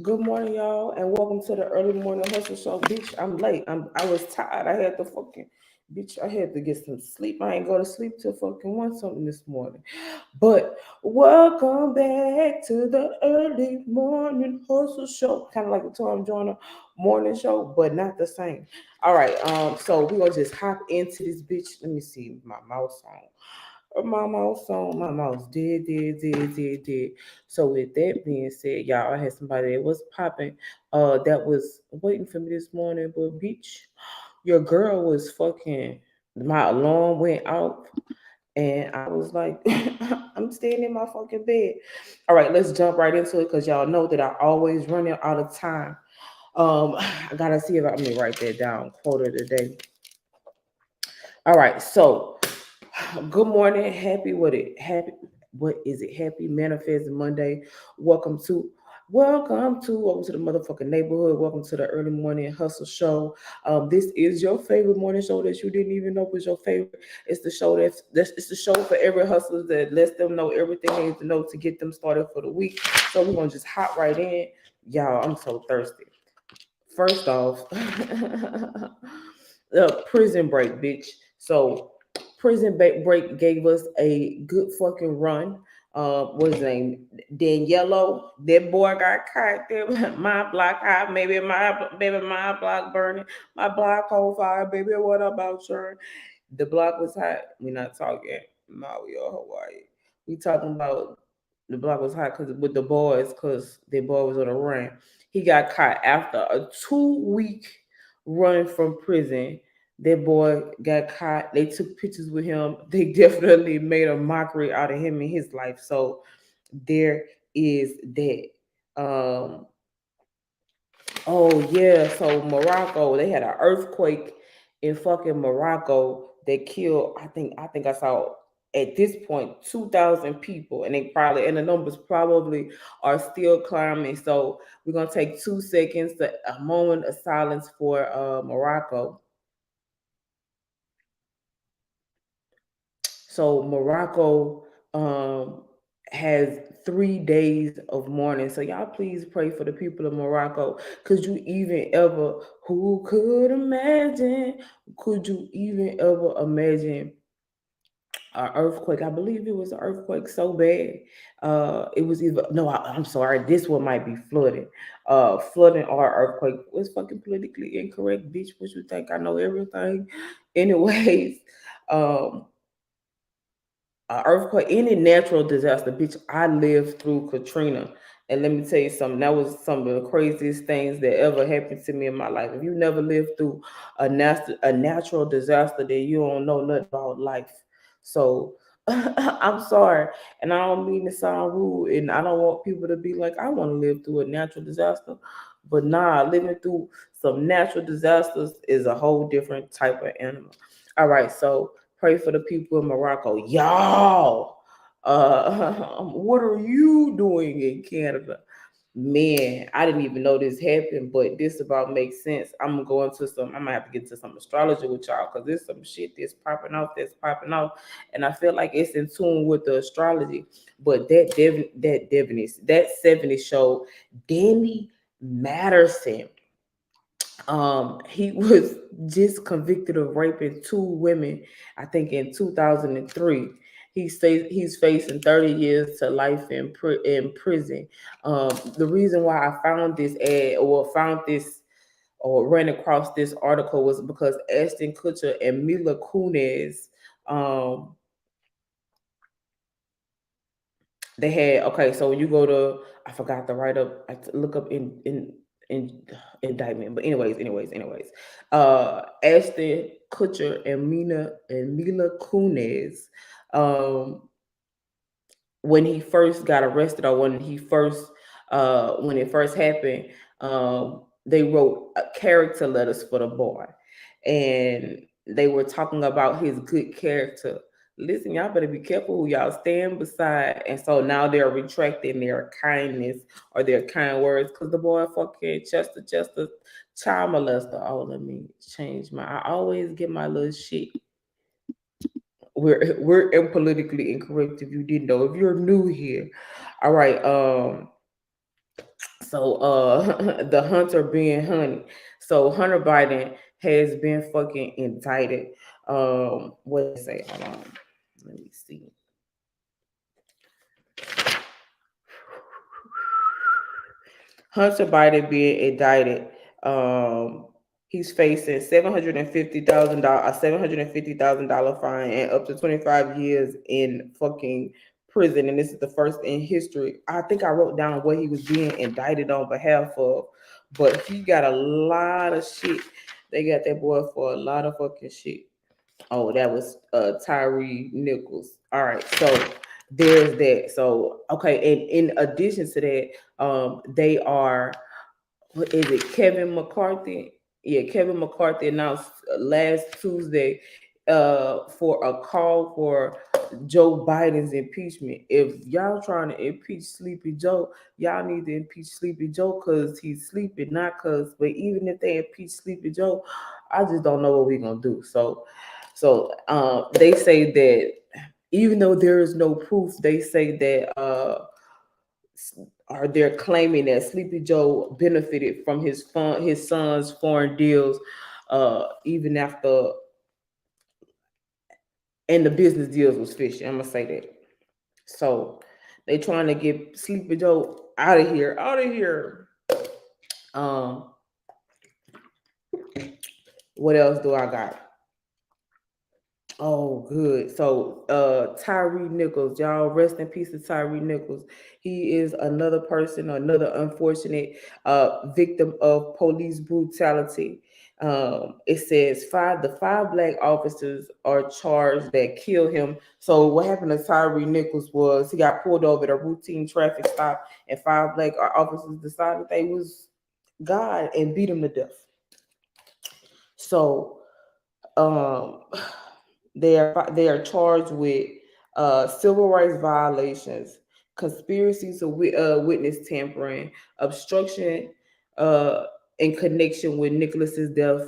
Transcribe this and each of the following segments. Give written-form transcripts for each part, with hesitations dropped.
Good morning, y'all, and welcome to the early morning hustle show. Bitch, I'm late. I was tired. I had to fucking bitch. I had to get some sleep. I ain't go to sleep till fucking one something this morning. But welcome back to the early morning hustle show. Kind of like the Tom Joyner morning show, but not the same. All right. So we gonna just hop into this bitch. Let me see my mouse on. My mouse on, my mouse did. So with that being said, y'all, I had somebody that was popping, that was waiting for me this morning, but bitch, your girl was fucking. My alarm went off, and I was like, I'm staying in my fucking bed. All right, let's jump right into it because y'all know that I always run out of time. I gotta see if I let me write that down. Quote of the day. All right, so good morning, happy what it happy what is it? Happy Manifest Monday. Welcome to welcome to the motherfucking neighborhood. Welcome to the early morning hustle show. This is your favorite morning show that you didn't even know was your favorite. It's the show that's it's the show for every hustler that lets them know everything they need to know to get them started for the week. So we're gonna just hop right in. Y'all, I'm so thirsty. First off, the prison break, bitch. So break gave us a good fucking run. What's his name? Daniello. That boy got caught there. My block high, my block burning, my block on fire, baby. What about sure? The block was hot. We're not talking Maui or Hawaii. We talking about the block was hot because with the boys, because the boy was on a run. He got caught after a 2 week run from prison. That boy got caught. They took pictures with him. They definitely made a mockery out of him in his life. So there is that. Um, oh yeah, so Morocco, they had an earthquake in fucking Morocco that killed. I think I saw at this point 2,000 people, and they probably and the numbers probably are still climbing. So we're gonna take 2 seconds, a moment of silence for Morocco. So Morocco has 3 days of mourning. So y'all please pray for the people of Morocco. Could you even ever who could imagine? Could you even ever imagine an earthquake? I believe it was an earthquake so bad. It was either no, I'm sorry, this one might be flooding. Flooding or earthquake was fucking politically incorrect, bitch. What you think? I know everything. Anyways, um earthquake, any natural disaster, bitch. I lived through Katrina, and let me tell you something. That was some of the craziest things that ever happened to me in my life. If you never lived through a natural disaster, then you don't know nothing about life. So I'm sorry, and I don't mean to sound rude, and I don't want people to be like, I want to live through a natural disaster. But nah, living through some natural disasters is a whole different type of animal. All right, so pray for the people in Morocco. Y'all, what are you doing in Canada? Man, I didn't even know this happened, but this about makes sense. I'm gonna go into some. I'm gonna have to get to some astrology with y'all because there's some shit that's popping off, and I feel like it's in tune with the astrology. But that 70 show, Danny Matterson, he was just convicted of raping 2 women, I think in 2003. He's facing 30 years to life in prison. The reason why I found this ad or found this or ran across this article was because Ashton Kutcher and Mila Kunis, um, they had okay. So when you go to, I forgot to write up, look up in indictment. But anyways, Ashton Kutcher and Mila Kunis, um, when he first got arrested or when it first happened, they wrote character letters for the boy, and they were talking about his good character. Listen, y'all better be careful who y'all stand beside. And so now they're retracting their kindness or their kind words because the boy fucking Chester, child molester. Oh, let me change my. I always get my little shit. We're politically incorrect if you didn't know. If you're new here, all right. So the hunter being Honey. So Hunter Biden has been fucking indicted. What did they say? Hold on. Let me see. Hunter Biden being indicted. He's facing $750,000, a $750,000 fine, and up to 25 years in fucking prison. And this is the first in history. I think I wrote down what he was being indicted on behalf of, but he got a lot of shit. They got that boy for a lot of fucking shit. Oh, that was Tyree Nichols. All right, so there's that. So okay, and in addition to that, they are, what is it, Kevin McCarthy? Yeah, Kevin McCarthy announced last Tuesday for a call for Joe Biden's impeachment. If y'all trying to impeach Sleepy Joe, y'all need to impeach Sleepy Joe because he's sleeping, not because. But even if they impeach Sleepy Joe, I just don't know what we're gonna do. So they say that even though there is no proof, they say that are they're claiming that Sleepy Joe benefited from his son's foreign deals, even after, and the business deals was fishy. I'm gonna say that. So they trying to get Sleepy Joe out of here, out of here. Um, what else do I got? Oh, good. So, Tyree Nichols, y'all rest in peace to Tyree Nichols. He is another person, another unfortunate victim of police brutality. It says the five black officers are charged that killed him. So, what happened to Tyree Nichols was he got pulled over at a routine traffic stop, and five black officers decided they was God and beat him to death. So, um they are charged with civil rights violations, conspiracy to witness tampering, obstruction uh, in connection with Nicholas's death.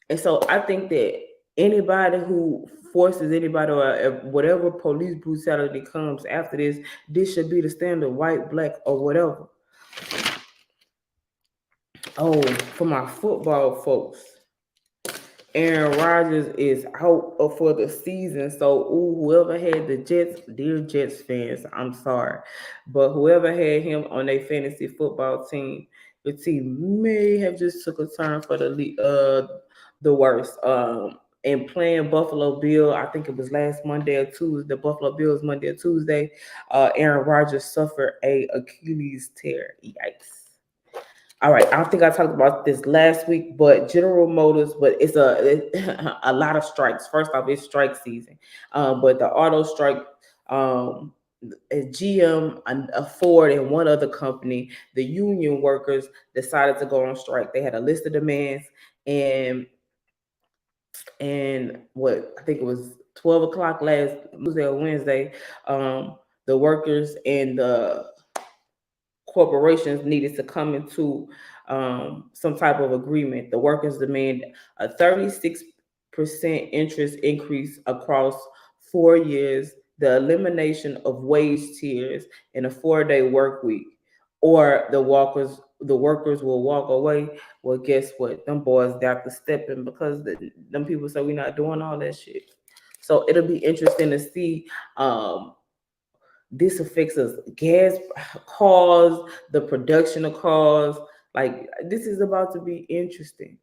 And so I think that anybody who forces anybody or whatever police brutality comes after this should be the standard, white, black, or whatever. Oh, for my football folks, Aaron Rodgers is out for the season. So, whoever had the Jets, dear Jets fans, I'm sorry. But whoever had him on their fantasy football team, the team may have just took a turn for the worst. And playing Buffalo Bill, I think it was last Monday or Tuesday, the Buffalo Bills Monday or Tuesday, Aaron Rodgers suffered a Achilles tear. Yikes. All right, I don't think I talked about this last week, but General Motors, but it's a lot of strikes. First off, it's strike season, but the auto strike, GM, a Ford, and one other company, the union workers decided to go on strike. They had a list of demands, and what I think it was 12 o'clock last Tuesday or Wednesday, the workers and the corporations needed to come into some type of agreement. The workers demand a 36% interest increase across 4 years, the elimination of wage tiers, and a 4-day work week, or the workers will walk away. Well, guess what? Them boys got to step in because them people say we're not doing all that shit. So it'll be interesting to see this affects us gas cars, the production of cars. Like this is about to be interesting.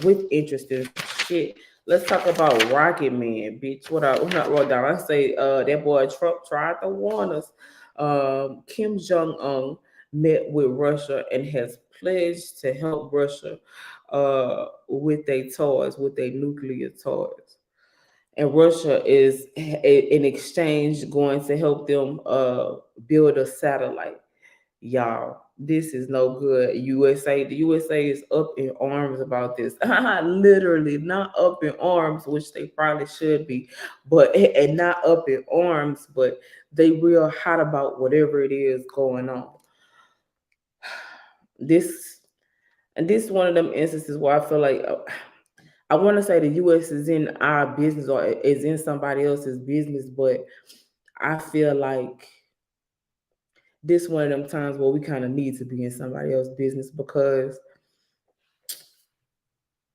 With interesting shit. Let's talk about Rocket Man, bitch. What I wrote down. I say that boy Trump tried to warn us. Kim Jong-un met with Russia and has pledged to help Russia with their toys, with their nuclear toys, and Russia is in exchange going to help them build a satellite. Y'all, this is no good. The USA is up in arms about this. Literally not up in arms, which they probably should be, but and not up in arms, but they real hot about whatever it is going on. This is one of them instances where I feel like I want to say the U.S. is in our business or is in somebody else's business, but I feel like this one of them times where we kind of need to be in somebody else's business, because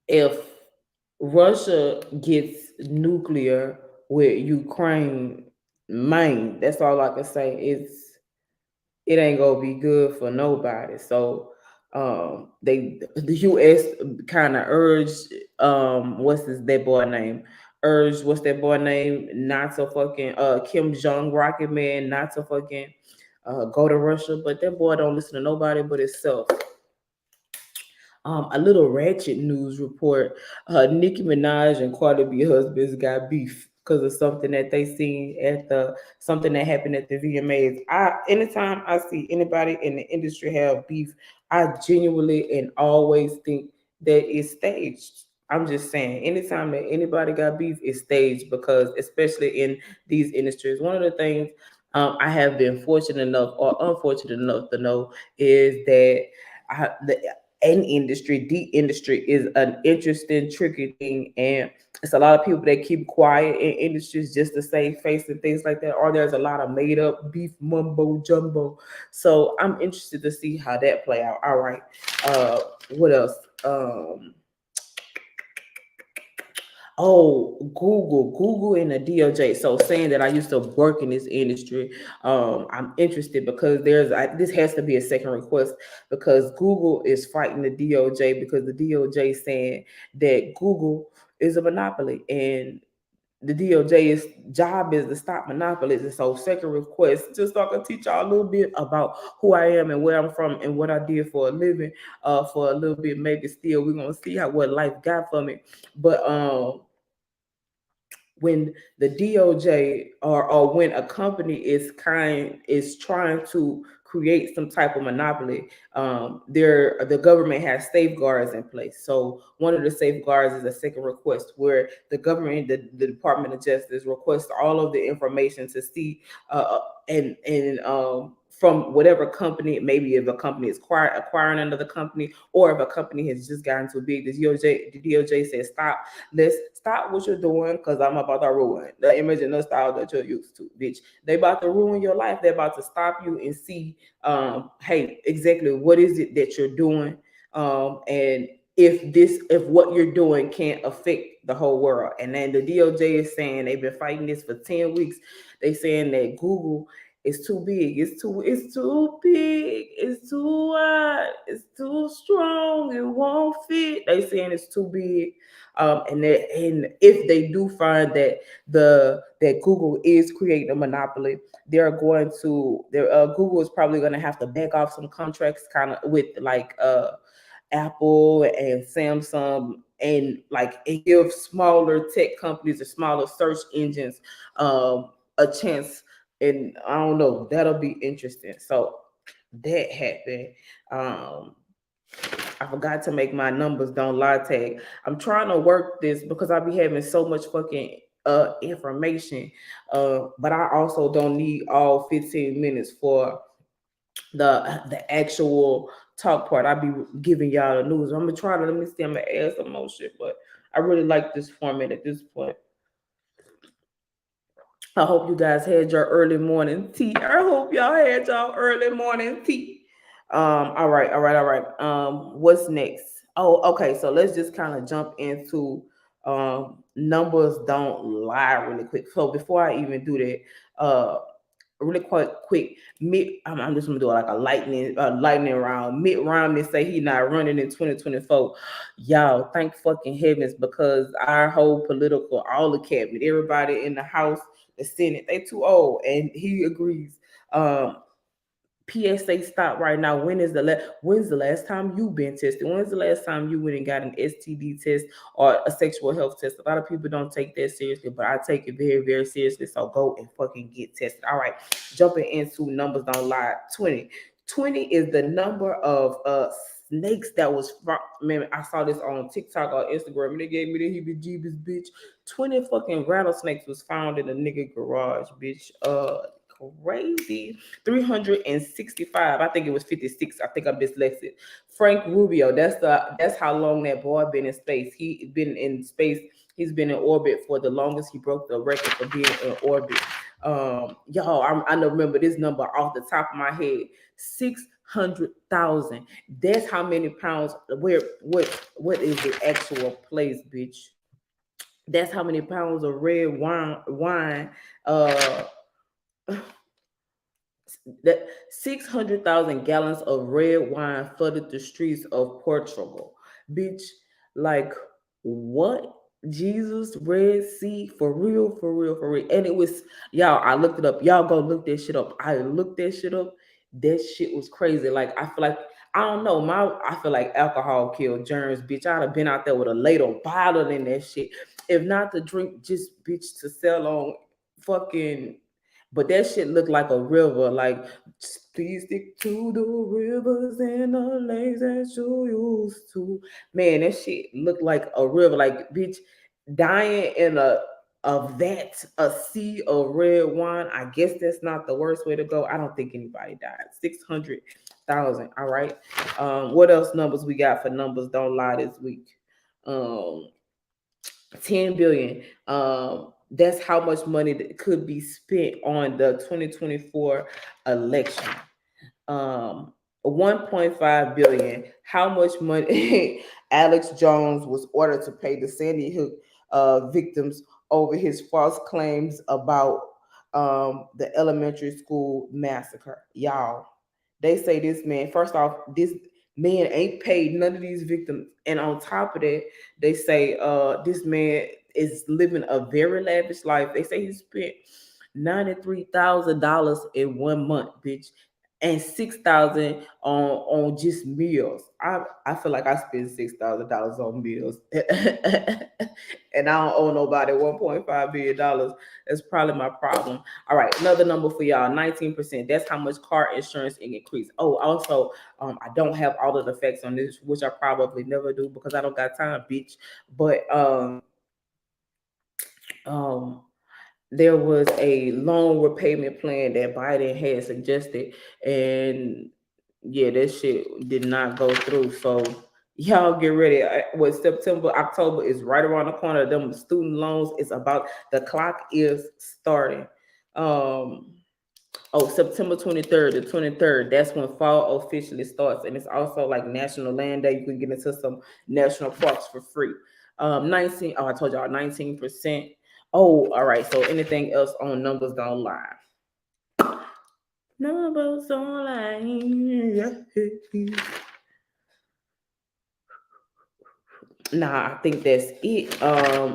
if Russia gets nuclear with Ukraine, man, that's all I can say. It ain't gonna be good for nobody. So the US kind of urged that boy name? Urged what's that boy name? Not to fucking Kim Jong Rocket Man, not to fucking go to Russia, but that boy don't listen to nobody but himself. A little ratchet news report: Nicki Minaj and Cardi B husbands got beef because of something that they seen at something that happened at the VMAs. Anytime I see anybody in the industry have beef, I genuinely and always think that it's staged. I'm just saying, anytime that anybody got beef, it's staged, because especially in these industries, one of the things I have been fortunate enough or unfortunate enough to know is that the industry is an interesting, tricky thing, and it's a lot of people that keep quiet in industries just to save face and things like that. Or there's a lot of made up beef mumbo jumbo. So I'm interested to see how that play out. All right, what else? Oh, Google and the DOJ. So saying that I used to work in this industry, I'm interested because this has to be a second request, because Google is fighting the DOJ because the DOJ saying that Google is a monopoly, and the DOJ's job is to stop monopolies. And so second request, just so I can teach y'all a little bit about who I am and where I'm from and what I did for a living, for a little bit, maybe still we're gonna see what life got for me. But when the DOJ or when a company is trying to create some type of monopoly, the government has safeguards in place. So one of the safeguards is a second request, where the government, the Department of Justice, requests all of the information to see and from whatever company, maybe if a company is acquiring another company, or if a company has just gotten too big, the DOJ says let's stop what you're doing, because I'm about to ruin the image and the style that you're used to, bitch. They about to ruin your life. They're about to stop you and see, hey, exactly what is it that you're doing, and if what you're doing can't affect the whole world. And then the DOJ is saying they've been fighting this for 10 weeks. They saying that Google is too big. It's too big. It's too wide. It's too strong. It won't fit. They saying it's too big. And if they do find that Google is creating a monopoly, Google is probably going to have to back off some contracts, kind of with like Apple and Samsung, and give smaller tech companies or smaller search engines a chance. And I don't know, that'll be interesting. So that happened. I forgot to make my numbers don't lie tag. I'm trying to work this because I be having so much fucking information. But I also don't need all 15 minutes for the actual talk part. I be giving y'all the news. I'm gonna try to, let me see, I'm gonna add some more shit, but I really like this format at this point. I hope you guys had your early morning tea. I hope y'all had y'all early morning tea. All right. What's next? Oh, okay. So let's just kind of jump into numbers don't lie really quick. So before I even do that, really quite quick, I'm just gonna do like a lightning round. Mitt Romney say he not running in 2024. Y'all, thank fucking heavens, because our whole political, all the cabinet, everybody in the House, the Senate, they too old, and he agrees. PSA stop right now. When's the last time you've been tested? When's the last time you went and got an STD test or a sexual health test? A lot of people don't take that seriously, but I take it very, very seriously. So go and fucking get tested. All right, jumping into numbers don't lie. 20 is the number of snakes that was, man, I saw this on TikTok or Instagram, and they gave me the heebie-jeebies, bitch. 20 fucking rattlesnakes was found in a nigga garage, bitch. Crazy. 365. I think it was 56. I think I'm dyslexic. Frank Rubio. That's how long that boy been in space. He been in space. He's been in orbit for the longest. He broke the record for being in orbit. Y'all, I remember this number off the top of my head: 600,000. That's how many pounds. What is the actual place, bitch? That's how many pounds of red wine. Uh, that 600,000 gallons of red wine flooded the streets of Portugal. Bitch, like what? Jesus, Red Sea, for real, for real, for real. And it was, y'all, I looked it up. Y'all go look that shit up. I looked that shit up. That shit was crazy. Like, I feel like, I don't know, I feel like alcohol killed germs, bitch. I'd have been out there with a ladle bottle in that shit. If not to drink, just bitch to sell on fucking, but that shit looked like a river. Like, please stick to the rivers and the lakes that you used to. Man, that shit looked like a river. Like, bitch, dying in a sea of red wine. I guess that's not the worst way to go. I don't think anybody died. 600,000. All right. What else numbers we got for numbers don't lie this week? Um, 10 billion. That's how much money that could be spent on the 2024 election. 1.5 billion. How much money Alex Jones was ordered to pay the Sandy Hook victims over his false claims about the elementary school massacre. Y'all, they say this man, first off, this man ain't paid none of these victims. And on top of that, they say this man is living a very lavish life. They say he spent $93,000 in 1 month, bitch, and 6,000 on just meals. I feel like I spend $6,000 on meals, and I don't owe nobody $1.5 billion. That's probably my problem. All right, another number for y'all: 19%. That's how much car insurance increased. Oh, also, I don't have all of the facts on this, which I probably never do because I don't got time, bitch. But um there was a loan repayment plan that Biden had suggested, and yeah, that shit did not go through. So y'all get ready. What September, October is right around the corner. Them student loans is about, the clock is starting. Um, oh, September 23rd, the 23rd, that's when fall officially starts, and it's also like National Land Day. You can get into some national parks for free. 19. Oh, I told y'all 19%. Oh, all right. So anything else on numbers don't lie? Numbers don't lie. Nah, I think that's it.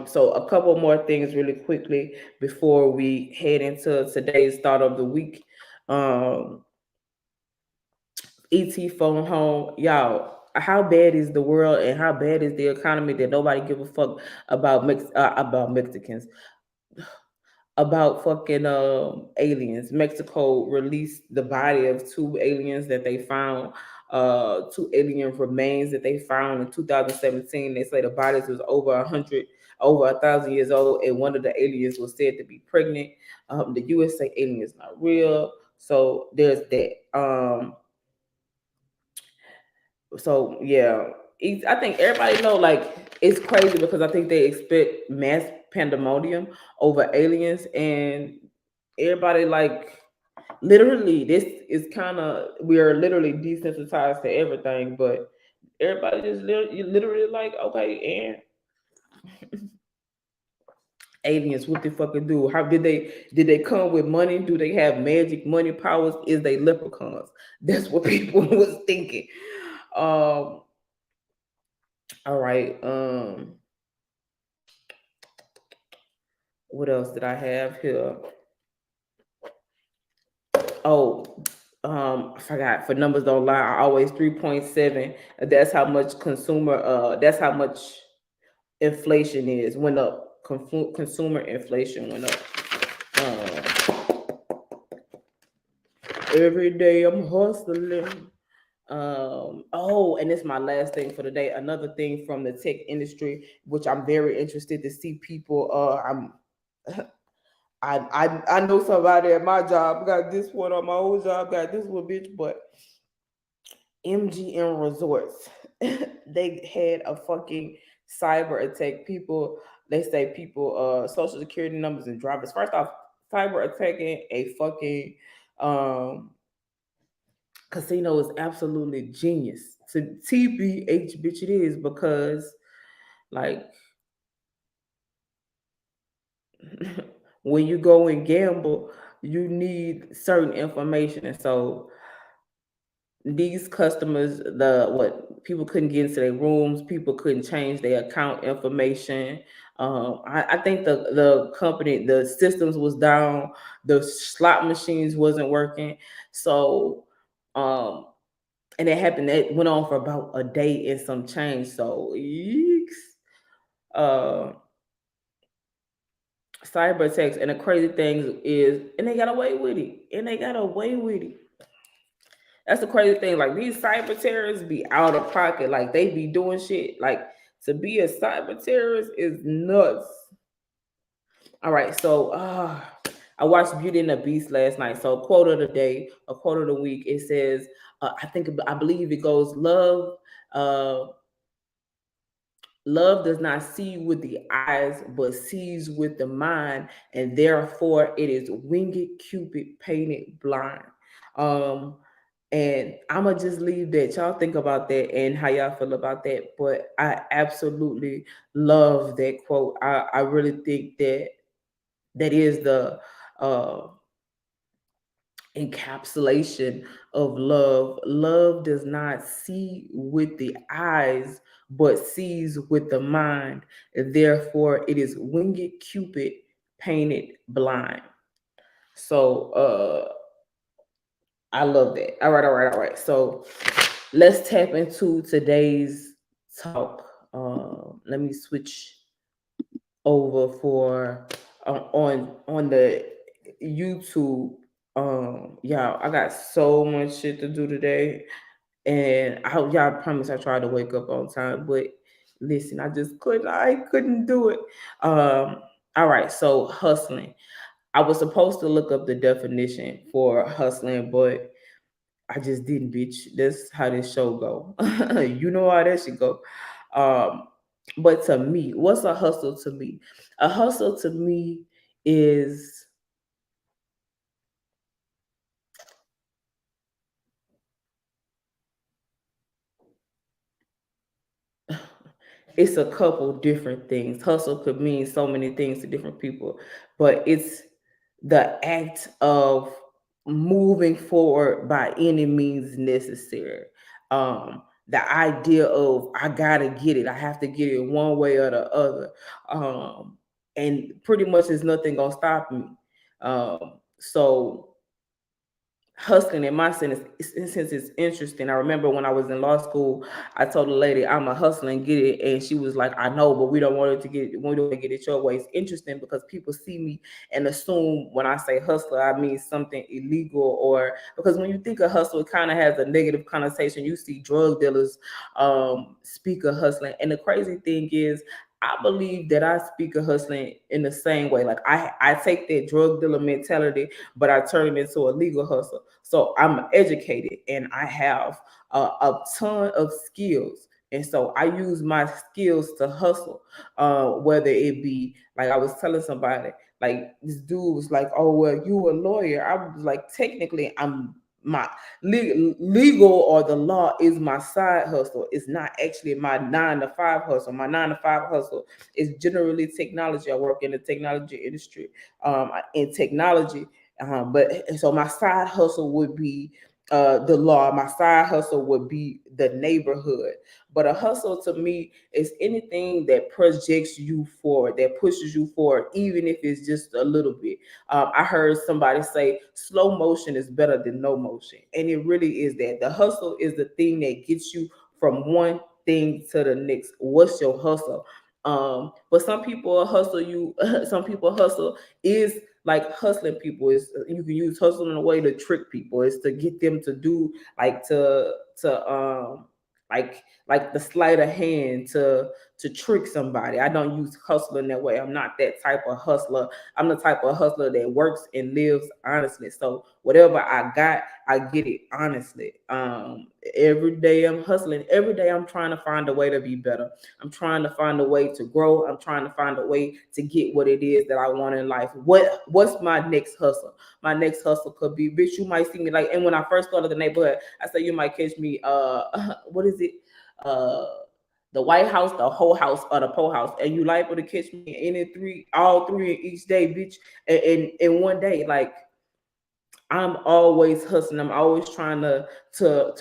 So a couple more things really quickly before we head into today's thought of the week. Um, ET phone home, y'all. How bad is the world and how bad is the economy that nobody give a fuck about Mexicans, about fucking aliens. Mexico released the body of two aliens that they found, two alien remains that they found in 2017. They say the bodies was over 1,000 years old, and one of the aliens was said to be pregnant. The US say alien is not real, so there's that. So yeah, I think everybody know, like, it's crazy because I think they expect mass pandemonium over aliens, and everybody, like, literally this is kind of, we are literally desensitized to everything, but everybody just literally like, okay, and aliens, what they fucking do? How did they come with money? Do they have magic money powers? Is they leprechauns? That's what people was thinking. All right. What else did I have here? Oh, I forgot. For numbers don't lie, I always 3.7. That's how much that's how much inflation went up. Consumer inflation went up. Every day I'm hustling. Oh, and it's my last thing for the day. Another thing from the tech industry, which I'm very interested to see people. I know somebody at my job got this one, on my old job got this one, bitch. But MGM Resorts, they had a fucking cyber attack. People, they say people, social security numbers and drivers. First off, cyber attacking a fucking um casino is absolutely genius. To TBH, bitch, it is, because like when you go and gamble, you need certain information, and so these customers, the what people couldn't get into their rooms, people couldn't change their account information. I think the company, the systems was down, the slot machines wasn't working, so um, and it happened. It went on for about a day and some change. So, yeeks. Uh, cyber attacks, and the crazy thing is, and they got away with it, and they got away with it. That's the crazy thing. Like these cyber terrorists be out of pocket. Like they be doing shit. Like to be a cyber terrorist is nuts. All right, so I watched Beauty and the Beast last night. So quote of the day, a quote of the week. It says, I believe it goes, uh, love does not see with the eyes, but sees with the mind, and therefore it is winged Cupid painted blind. Um, and I'ma just leave that. Y'all think about that and how y'all feel about that. But I absolutely love that quote. I really think that that is the uh encapsulation of love. Love does not see with the eyes, but sees with the mind. And therefore, it is winged Cupid painted blind. So I love that. All right, all right, all right. So let's tap into today's talk. Let me switch over for on the YouTube. Y'all, I got so much shit to do today, and I hope y'all promise I tried to wake up on time. But listen, I just couldn't. I couldn't do it. All right, so hustling. I was supposed to look up the definition for hustling, but I just didn't, bitch. That's how this show go. You know how that should go. Um, but to me, what's a hustle to me? A hustle to me is it's a couple different things. Hustle could mean so many things to different people, but it's the act of moving forward by any means necessary. The idea of I gotta get it, I have to get it one way or the other, and pretty much there's nothing gonna stop me. So hustling in my sense, since it's interesting. I remember when I was in law school, I told a lady I'm a hustler and get it, and she was like, "I know, but we don't want it to get we don't want to get it your way." It's interesting because people see me and assume when I say hustler, I mean something illegal, or because when you think of hustle, it kind of has a negative connotation. You see drug dealers speak of hustling, and the crazy thing is, I believe that I speak of hustling in the same way. Like I take that drug dealer mentality, but I turn it into a legal hustle. So I'm educated and I have a ton of skills. And so I use my skills to hustle, whether it be like I was telling somebody, like this dude was like, "Oh well, you a lawyer." I was like, technically, I'm my legal or the law is my side hustle. It's not actually my 9 to 5 hustle. My 9 to 5 hustle is generally technology. I work in the technology industry, in technology. But so my side hustle would be the law. My side hustle would be the neighborhood. But a hustle to me is anything that projects you forward, that pushes you forward, even if it's just a little bit. I heard somebody say slow motion is better than no motion. And it really is that. The hustle is the thing that gets you from one thing to the next. What's your hustle? But some people hustle you, some people hustle is like hustling people is you can use hustle in a way to trick people. It's to get them to do like like the sleight of hand to trick somebody. I don't use hustle in that way. I'm not that type of hustler. I'm the type of hustler that works and lives honestly. So whatever I got, I get it, honestly. Every day I'm hustling. Every day I'm trying to find a way to be better. I'm trying to find a way to grow. I'm trying to find a way to get what it is that I want in life. What's my next hustle? My next hustle could be, bitch, you might see me like, and when I first started the neighborhood, I said you might catch me what is it? The White House, the whole house, or the po house, and you liable to catch me in it all three in each day, bitch, in one day. Like, I'm always hustling. I'm always trying to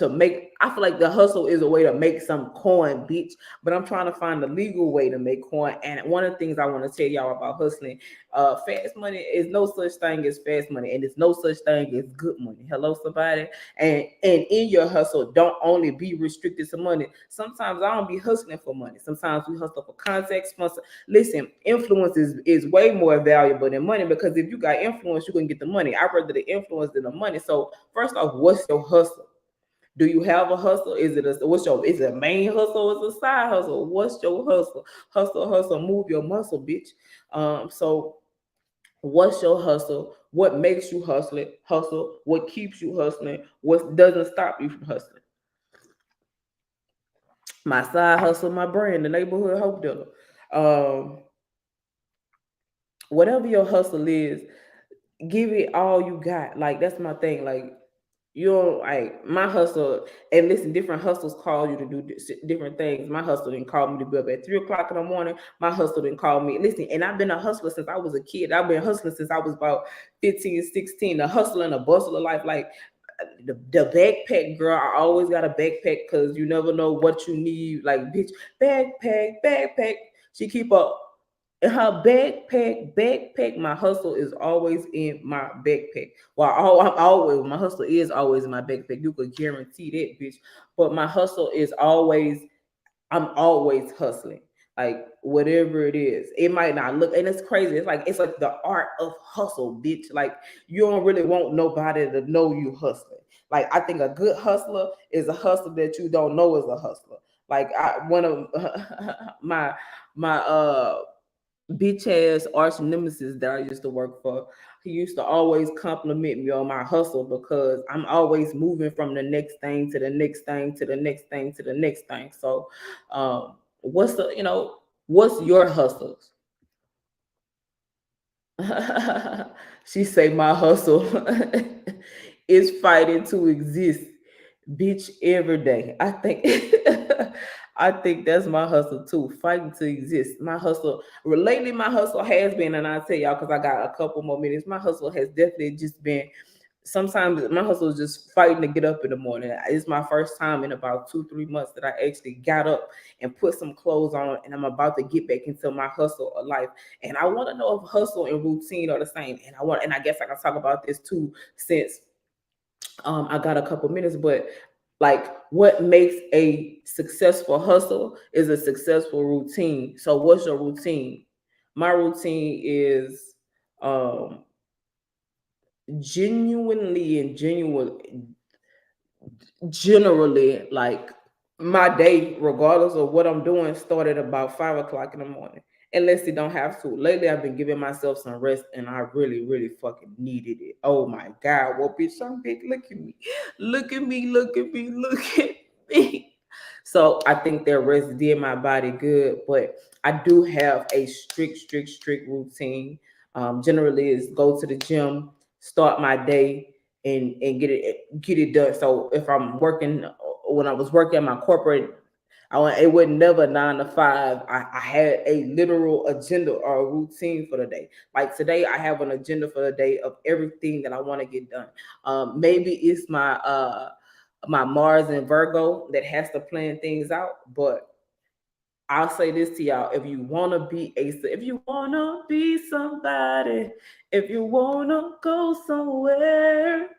make. I feel like the hustle is a way to make some coin, bitch. But I'm trying to find the legal way to make coin. And one of the things I want to tell y'all about hustling, fast money is no such thing as fast money, and it's no such thing as good money. Hello, somebody. And in your hustle, don't only be restricted to money. Sometimes I don't be hustling for money. Sometimes we hustle for context, sponsor. Listen, influence is way more valuable than money, because if you got influence, you're gonna get the money. I'd rather the influence than the money. So first off, what's your hustle? Do you have a hustle? Is it a main hustle? Is it a side hustle? What's your hustle? Hustle, move your muscle, bitch. So what's your hustle? What makes you hustle? What keeps you hustling? What doesn't stop you from hustling? My side hustle, my brand, the neighborhood hope dealer. Um, Whatever your hustle is, give it all you got. Like, that's my thing. Like, you're like, my hustle, and listen, different hustles call you to do different things. My hustle didn't call me to be up at 3 o'clock in the morning. My hustle didn't call me. Listen, and I've been a hustler since I was a kid. I've been hustling since I was about 15, 16. The hustle and the bustle of life. Like, the backpack girl, I always got a backpack because you never know what you need. Like, bitch, backpack. She keep up in her backpack. My hustle is always in my backpack. Well, my hustle is always in my backpack. You could guarantee that, bitch. But my hustle is always, I'm always hustling. Like, whatever it is, it might not look, and it's crazy. It's like the art of hustle, bitch. Like, you don't really want nobody to know you hustling. Like, I think a good hustler is a hustler that you don't know is a hustler. Like, one of my bitch ass arch nemesis that I used to work for, he used to always compliment me on my hustle, because I'm always moving from the next thing to the next thing to the next thing to the next thing. So, what's your hustles? She say my hustle is fighting to exist, bitch, every day. I think I think that's my hustle too, fighting to exist. My hustle, lately, my hustle has been, and I'll tell y'all because I got a couple more minutes. My hustle has definitely just been, sometimes my hustle is just fighting to get up in the morning. It's my first time in about 2-3 months that I actually got up and put some clothes on, and I'm about to get back into my hustle of life. And I want to know if hustle and routine are the same. And I guess I can talk about this too, since I got a couple minutes. But like, what makes a successful hustle is a successful routine. So what's your routine? My routine is um genuinely and generally, like, my day, regardless of what I'm doing, started about 5 o'clock in the morning. Unless it don't have to. Lately, I've been giving myself some rest, and I really, really fucking needed it. Oh my God, what, bitch? I'm big. Look at me, look at me, look at me, look at me. So I think that rest did my body good, but I do have a strict routine. Generally, is go to the gym, start my day, and get it done. So if I'm working, when I was working at my corporate, it wasn't never 9 to 5. I had a literal agenda or a routine for the day. Like today, I have an agenda for the day of everything that I want to get done. Maybe it's my Mars and Virgo that has to plan things out, but I'll say this to y'all: if you wanna if you wanna be somebody, if you wanna go somewhere,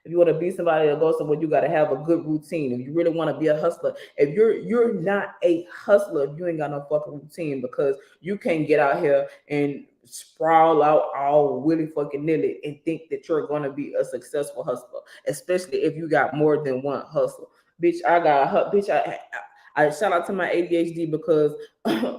if you want to be somebody that goes somewhere, you got to have a good routine. If you really want to be a hustler, if you're not a hustler, if you ain't got no fucking routine, because you can't get out here and sprawl out all willy fucking nilly and think that you're gonna be a successful hustler, especially if you got more than one hustle. Bitch, I got bitch. I shout out to my ADHD because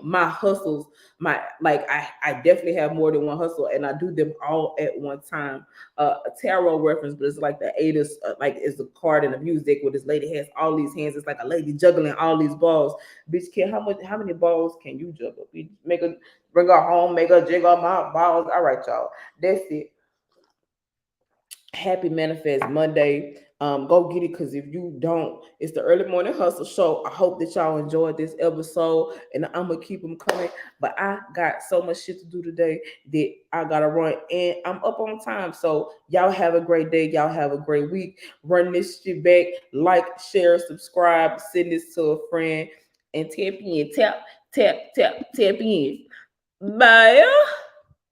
my hustles, I definitely have more than one hustle, and I do them all at one time. A tarot reference, but it's like the eight is like it's a card in a music where this lady has all these hands. It's like a lady juggling all these balls. Bitch, how many balls can you juggle? Bring her home, make her jiggle my balls. All right, y'all. That's it. Happy Manifest Monday. Go get it, because if you don't, it's the early morning hustle show. I hope that y'all enjoyed this episode, and I'm gonna keep them coming. But I got so much shit to do today that I gotta run, and I'm up on time. So y'all have a great day. Y'all have a great week. Run this shit back. Like, share, subscribe, send this to a friend, and tap in, tap in. Bye.